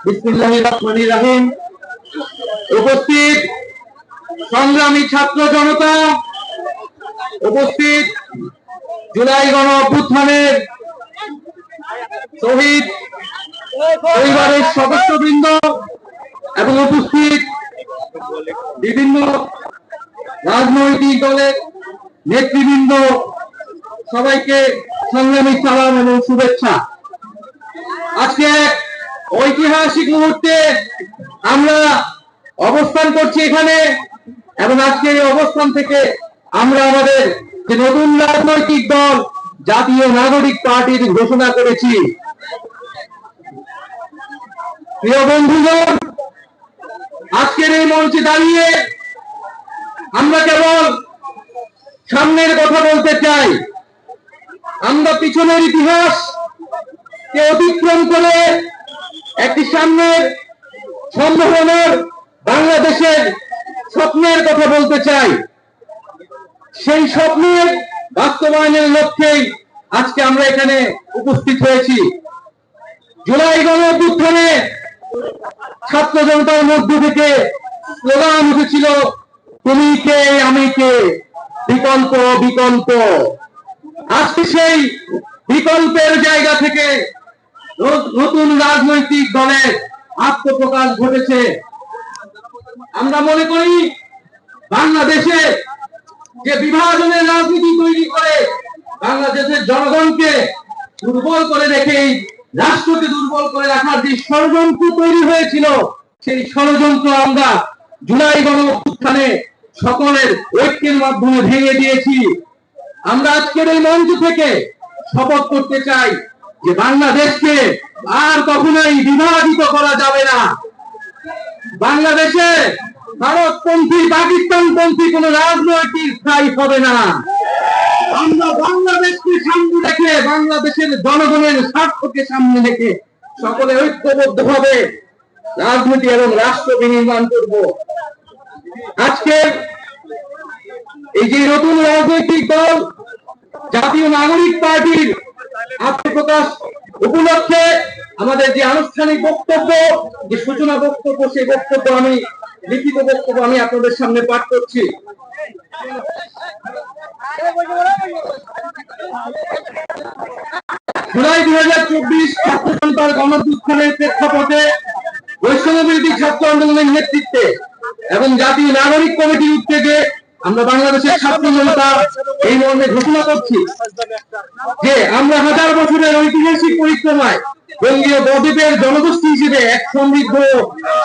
বিসমিল্লাহির রহমানির রহিম। উপস্থিত সংগ্রামী ছাত্র জনতা, উপস্থিত জুলাই গণ অভ্যুত্থানের শহীদ পরিবারের সদস্যবৃন্দ এবং উপস্থিত বিভিন্ন রাজনৈতিক দলের নেতৃবৃন্দ, সবাইকে সংগ্রামী সালাম এবং শুভেচ্ছা। আজকে ঐতিহাসিক মুহূর্তে আমরা অবস্থান করছি এখানে, এবং আজকে এই অবস্থান থেকে আমরা আমাদের যে নতুন রাজনৈতিক দল জাতীয় নাগরিক পার্টির ঘোষণা করেছি। প্রিয় বন্ধুগণ, আজকের এই মঞ্চে দাঁড়িয়ে আমরা কেবল সামনের কথা বলতে চাই। আমরা পিছনের ইতিহাস কে অতিক্রম করে একটি সামনের সম্ভাবনার বাংলাদেশের স্বপ্নের কথা বলতে চাই। সেই স্বপ্নের বাস্তবায়নের লক্ষ্যেই আজকে আমরা এখানে উপস্থিত হয়েছি। জুলাই গণ অভ্যুত্থানে ছাত্র জনতার মধ্য থেকে স্লোগান উঠেছিল, তুমি কে আমি কে, বিকল্প বিকল্প। আজকে সেই বিকল্পের জায়গা থেকে নতুন রাজনৈতিক দলের আত্মপ্রকাশ ঘটেছে। আমরা মনে করি বাংলাদেশে যে বিভাজনের রাজনীতি তৈরি করে বাংলাদেশের জনগণকে দুর্বল করে রেখেই রাষ্ট্রকে দুর্বল করে রাখার যে ষড়যন্ত্র তৈরি হয়েছিল, সেই ষড়যন্ত্র আমরা জুলাই গণ অভ্যুত্থানে সকলের ঐক্যের মাধ্যমে ভেঙে দিয়েছি। আমরা আজকের এই মঞ্চ থেকে শপথ করতে চাই যে বাংলাদেশকে আর কখনোই বিভাজিত করা যাবে না। বাংলাদেশে ভারতপন্থী পাকিস্তানপন্থী কোন রাজনৈতিক স্থায়ী হবে না। আমরা বাংলাদেশকে সামনে রেখে, বাংলাদেশের জনগণের স্বার্থকে সামনে রেখে সকলে ঐক্যবদ্ধ ভাবে রাজনীতি এবং রাষ্ট্র বিনির্মাণ করব। আজকে এই যে নতুন রাজনৈতিক দল জাতীয় নাগরিক পার্টির আত্মপ্রকাশ উপলক্ষে আমাদের যে আনুষ্ঠানিক বক্তব্য, যে সূচনা বক্তব্য, সেই বক্তব্য আমি লিখিত বক্তব্য আমি আপনাদের সামনে পাঠ করছি। জুলাই 2024 ছাত্র জনতার গণ অভ্যুত্থানের প্রেক্ষাপটে বৈষম্যবিরোধী ছাত্র আন্দোলনের নেতৃত্বে এবং জাতীয় নাগরিক কমিটির উদ্যোগে আমরা বাংলাদেশের ছাত্র জনতা এই মর্মে ঘোষণা করছি যে আমরা হাজার বছরের ঐতিহাসিক পরিক্রমায় বঙ্গীয় বদ্বীপের জনগোষ্ঠী হিসেবে এক সমৃদ্ধ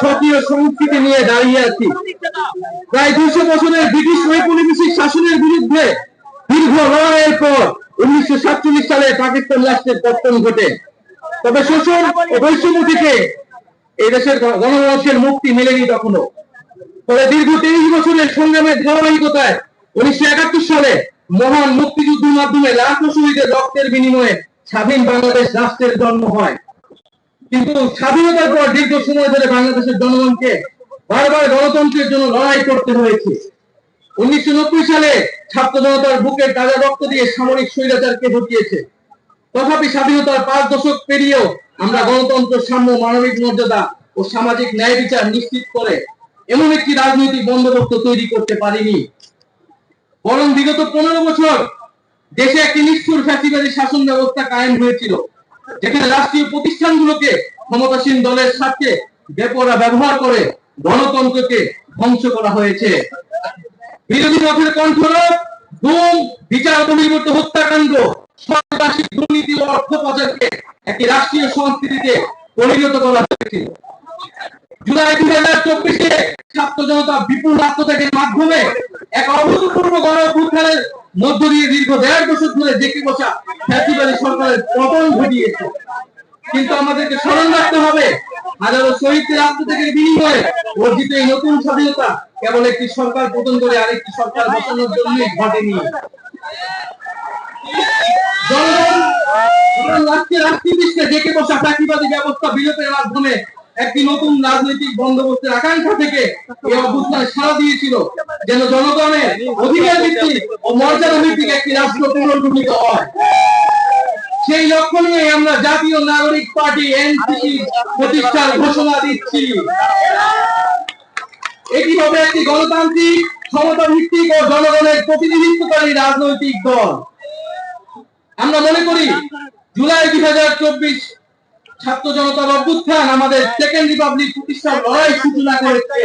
সক্রিয় সংস্কৃতি নিয়ে দাঁড়িয়ে আছি। প্রায় 200 বছরের ব্রিটিশ ঔপনিবেশিক শাসনের বিরুদ্ধে দীর্ঘ লড়াইয়ের পর 1947 সালে পাকিস্তান রাষ্ট্রের পতন ঘটে। তবে শোষণ ও বৈষম্য থেকে এই দেশের গণমানুষের মুক্তি মেলেনি তখনো। ফলে দীর্ঘ 23 বছরের সংগ্রামের ধারাবাহিকতায় 1971 সালে মহান মুক্তিযুদ্ধের মাধ্যমে লাখো শহীদের রক্তের বিনিময়ে স্বাধীন বাংলাদেশ রাষ্ট্রের জন্ম হয়। কিন্তু স্বাধীনতার পর দীর্ঘ সময় ধরে বাংলাদেশের জনগণকে বারবার গণতন্ত্রের জন্য লড়াই করতে হয়েছে। 1990 সালে ছাত্র জনতার বুকের তাজা রক্ত দিয়ে সামরিক স্বৈরাচারকে হটিয়েছে। তথাপি স্বাধীনতার 5 দশক পেরিয়েও আমরা গণতন্ত্র, সাম্য, মানবিক মর্যাদা ও সামাজিক ন্যায় বিচার নিশ্চিত করে এমন একটি রাজনৈতিক বন্দোবস্ত তৈরি করতে পারিনি। বরং বিগত 15 বছর দেশে একটি নিষ্ঠুর ফ্যাসিবাদী শাসন ব্যবস্থা কায়েম হয়েছিল, যেখানে রাষ্ট্রীয় প্রতিষ্ঠানগুলোকে ক্ষমতাসীন দলের স্বার্থে বেপরোয়া ব্যবহার করে গণতন্ত্রকে ধ্বংস করা হয়েছে। বিরোধী পক্ষের কণ্ঠরোধ, গুম, বিচার বহির্ভূত হত্যাকাণ্ড, সন্ত্রাসী, দুর্নীতি ও অর্থ পাচারকে একটি রাষ্ট্রীয় সংস্কৃতিতে পরিণত করা হয়েছে। জুলাই 2024 ছাত্র জনতা বিপুল আত্মত্যাগের মাধ্যমে এক অভূতপূর্ব গণ অভ্যুত্থানের মধ্য দিয়ে দীর্ঘ 1.5 দশক ধরে জেঁকে বসা ফ্যাসিবাদী সরকারের পতন ঘটিয়েছে। কিন্তু আমাদেরকে স্মরণ রাখতে হবে, হাজারো শহীদদের আত্মত্যাগের বিনিময়ে অর্জিত এই নতুন স্বাধীনতা কেবল একটি সরকার পতন করে আরেকটি সরকার বসানোর জন্যই ঘটেনি। জনগণ রাষ্ট্রীয় জেঁকে বসা ফ্যাসিবাদী ব্যবস্থা বিলোপের মাধ্যমে একটি নতুন রাজনৈতিক বন্দোবস্তের আকাঙ্ক্ষা থেকে এই অভ্যুত্থানে সাড়া দিয়েছিল, যেন জনগণের অধিকার ভিত্তিক ও মর্যাদা ভিত্তিক একটি রাষ্ট্র পুনর্গঠিত হয়। সেই লক্ষ্য নিয়ে আমরা জাতীয় নাগরিক পার্টি এনসিপি প্রতিষ্ঠার ঘোষণা দিচ্ছি। এটি হবে একটি গণতান্ত্রিক, ক্ষমতা ভিত্তিক ও জনগণের প্রতিনিধিত্বকারী রাজনৈতিক দল। আমরা মনে করি জুলাই 2024 ছাত্র জনতার অভ্যুত্থান আমাদের সেকেন্ড রিপাবলিক প্রতিষ্ঠার লড়াই সূচনা করেছে।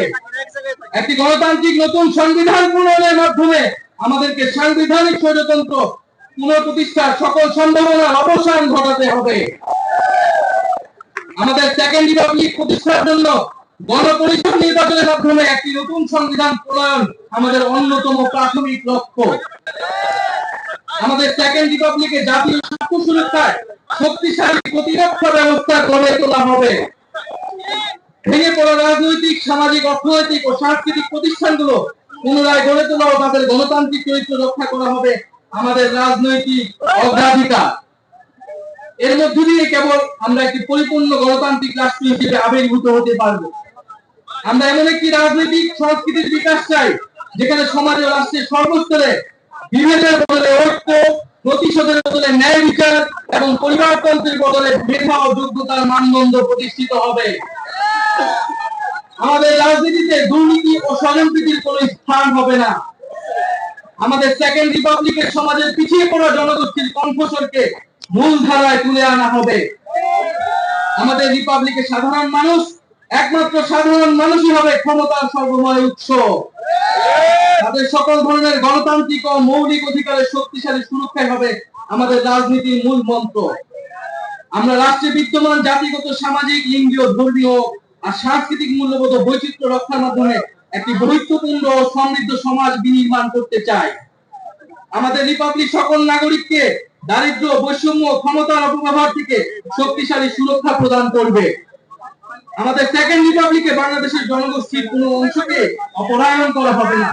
একটি গণতান্ত্রিক নতুন সংবিধান প্রণয়নের মাধ্যমে আমাদেরকে সাংবিধানিক স্বৈরতন্ত্র পুনঃপ্রতিষ্ঠার সকল সম্ভাবনার অবসান ঘটাতে হবে। আমাদের সেকেন্ড রিপাবলিক প্রতিষ্ঠার জন্য গণপরিষদ নির্বাচনের মাধ্যমে একটি নতুন সংবিধান প্রণয়ন আমাদের অন্যতম প্রাথমিক লক্ষ্য। আমাদের সেকেন্ড রিপাবলিকে জাতীয় স্বার্থ সুরক্ষায় শক্তিশালী প্রতিরক্ষা ব্যবস্থা গড়ে তোলা হবে। ভেঙে পড়া রাজনৈতিক, সামাজিক, অর্থনৈতিক ও সাংস্কৃতিক প্রতিষ্ঠানগুলো পুনরায় গড়ে তোলা ও তাদের গণতান্ত্রিক চরিত্র রক্ষা করা হবে আমাদের রাজনৈতিক অগ্রাধিকার। এর মধ্য দিয়ে কেবল আমরা একটি পরিপূর্ণ গণতান্ত্রিক রাষ্ট্র হিসেবে আবির্ভূত হতে পারব। আমরা এমন একটি রাজনৈতিক সংস্কৃতির বিকাশ চাই যেখানে সমাজ ও রাষ্ট্রের সর্বস্তরে বিভেদের বদলে ঐক্য, প্রতিশোধের বদলে ন্যায় বিচার এবং পরিবারতন্ত্রের বদলে মেধা ও যোগ্যতার মানদণ্ড প্রতিষ্ঠিত হবে। আমাদের রাজনীতিতে দুর্নীতি ও স্বজনপ্রীতির কোনো স্থান হবে না। আমাদের সেকেন্ড রিপাবলিকের সমাজের পিছিয়ে পড়া জনগোষ্ঠীর কণ্ঠস্বরকে মূল ধারায় তুলে আনা হবে। আমাদের রিপাবলিকের সাধারণ মানুষ, একমাত্র সাধারণ মানুষই হবে ক্ষমতার সর্বময় উৎস। তাদের সকল ধরনের গণতান্ত্রিক ও মৌলিক অধিকারের শক্তিশালী সুরক্ষাই হবে আমাদের রাজনীতির মূল মন্ত্র। আমরা রাষ্ট্রে বিদ্যমান জাতিগত, সামাজিক, লিঙ্গীয়, ধর্মীয় আর সাংস্কৃতিক মূল্যবোধ ও বৈচিত্র্য রক্ষার মাধ্যমে একটি বৈচিত্র্যপূর্ণ ও সমৃদ্ধ সমাজ বিনির্মাণ করতে চাই। আমাদের রিপাবলিক সকল নাগরিককে দারিদ্র, বৈষম্য, ক্ষমতার অপব্যবহার থেকে শক্তিশালী সুরক্ষা প্রদান করবে। আমাদের সেকেন্ড রিপাবলিকে বাংলাদেশের জনগোষ্ঠীর কোন অংশকে অপহরণ করা হবে না,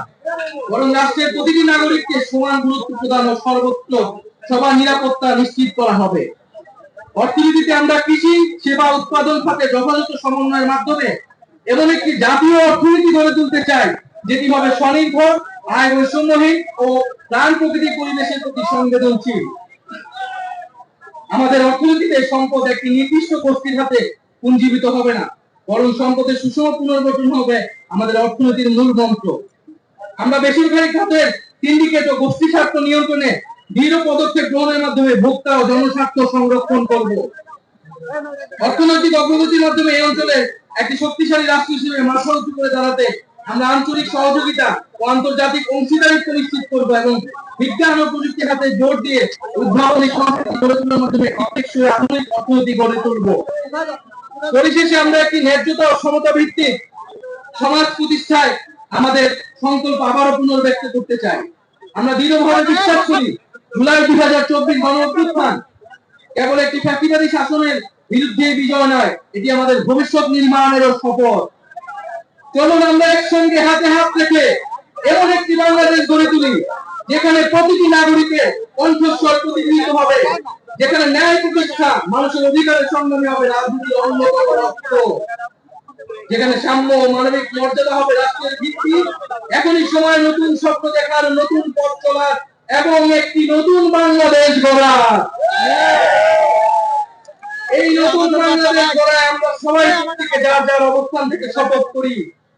বরং রাষ্ট্রের প্রতিটি নাগরিককে সমান গুরুত্ব প্রদান ও সর্বোচ্চ সবার নিরাপত্তা নিশ্চিত করা হবে। অর্থনীতিতে আমরা কৃষি, সেবা, উৎপাদন খাতে যথাযথ সমন্বয়ের মাধ্যমে এমন একটি জাতীয় অর্থনীতি গড়ে তুলতে চাই যেটি হবে স্বনির্ভর, আয় বৈষম্যহীন ও প্রাণ প্রকৃতি পরিবেশের প্রতি সংবেদনশীল। আমাদের অর্থনীতিতে সম্পদ একটি নির্দিষ্ট গোষ্ঠীর হাতে পুঞ্জীবিত হবে না, বরং সম্পদের সুষম পুনর্গঠন হবে আমাদের অর্থনীতির মূল মন্ত্র। আমরা বেসরকারি খাতের সিন্ডিকেট ও গোষ্ঠী স্বার্থ নিয়ন্ত্রণে দৃঢ় পদক্ষেপ গ্রহণের মাধ্যমে ভোক্তা ও জনস্বার্থ সংরক্ষণ করব। অর্থনৈতিক অগ্রগতির মাধ্যমে এই অঞ্চলে একটি শক্তিশালী রাষ্ট্র হিসেবে মাথা উঁচু করে দাঁড়াতে আমরা আঞ্চলিক সহযোগিতা ও আন্তর্জাতিক অংশীদারিত্ব নিশ্চিত করব এবং বিজ্ঞান ও প্রযুক্তি খাতে জোর দিয়ে উদ্ভাবনী সংস্কৃতি গড়ে তোলার মাধ্যমে টেকসই আধুনিক অর্থনীতি গড়ে তুলব। পরিশেষে আমরা একটি ন্যায্যতা ও সমতা ভিত্তিক সমাজ প্রতিষ্ঠায় আমাদের সংকল্প আবারও পুনর্ব্যক্ত করতে চাই। আমরা দৃঢ়ভাবে বিশ্বাস করি জুলাই 2024 গণ অভ্যুত্থান কেবল একটি ফ্যাসিবাদী শাসনের বিরুদ্ধে বিজয় নয়, এটি আমাদের ভবিষ্যৎ নির্মাণেরও শপথ। চলুন আমরা একসঙ্গে হাতে হাত রেখে এমন একটি বাংলাদেশ গড়ে তুলি যেখানে প্রতিটি নাগরিকের কণ্ঠস্বর প্রতিফলিত হবে, যেখানে ন্যায় প্রতিষ্ঠা মানুষের অধিকারের সংগ্রামী হবে রাজনীতির অন্যতম লক্ষ্য, যেখানে সাম্য ও মানবিক মর্যাদা হবে রাষ্ট্রের ভিত্তি। এখনই সময় নতুন স্বপ্ন দেখার, নতুন পথ চলার এবং একটি নতুন বাংলাদেশ গড়ার। এই নতুন বাংলাদেশ গড়ায় আমরা সবাই প্রত্যেকে যার যার অবস্থান থেকে শপথ করি,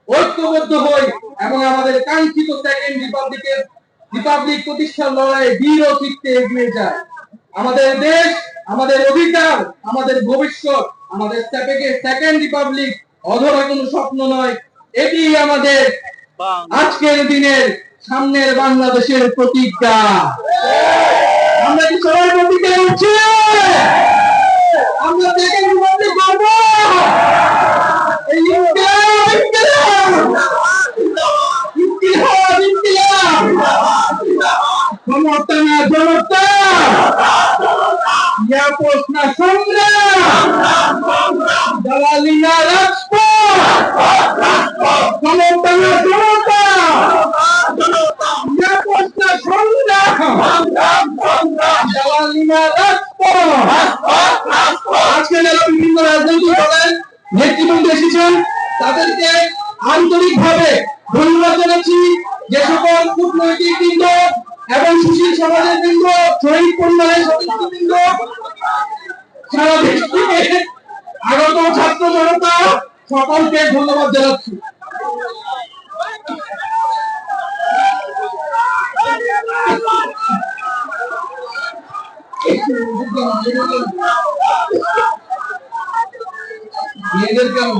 ঐক্যবদ্ধ হই এবং আমাদের কাঙ্ক্ষিত সেকেন্ড রিপাবলিক প্রতিষ্ঠার লড়াইয়ে দৃঢ় চিত্তে এগিয়ে যায়। আমাদের দেশ, আমাদের অধিকার, আমাদের ভবিষ্যৎ, আমাদের সেকেন্ড রিপাবলিক অধরা কোনো স্বপ্ন নয়, এটি আমাদের আজকের দিনের সামনের বাংলাদেশের প্রতিজ্ঞা। আমরা কি সবাই প্রতিজ্ঞা করছি? আমরা সেকেন্ড রিপাবলিক করব। সমর্থনা জনতা প্রশ্ন সংগ্রাম দালালি না রাজপথ। সমর্থনা জনতা প্রশ্ন সংগ্রাম দালালি না রাজপথ। আজকে যারা বিভিন্ন রাজনৈতিক দলের নেতৃবৃন্দ এসেছেন তাদেরকে আন্তরিকভাবে ধন্যবাদ জানাচ্ছি। যে সকল কূটনৈতিক বৃন্দ এবং সুশীল সমাজের বৃন্দ, শহীদ পরিবারের সদস্যবৃন্দ সারা দেশ থেকে আগত ছাত্র জনতা সকলকে ধন্যবাদ জানাচ্ছি। মেয়েদের কেমন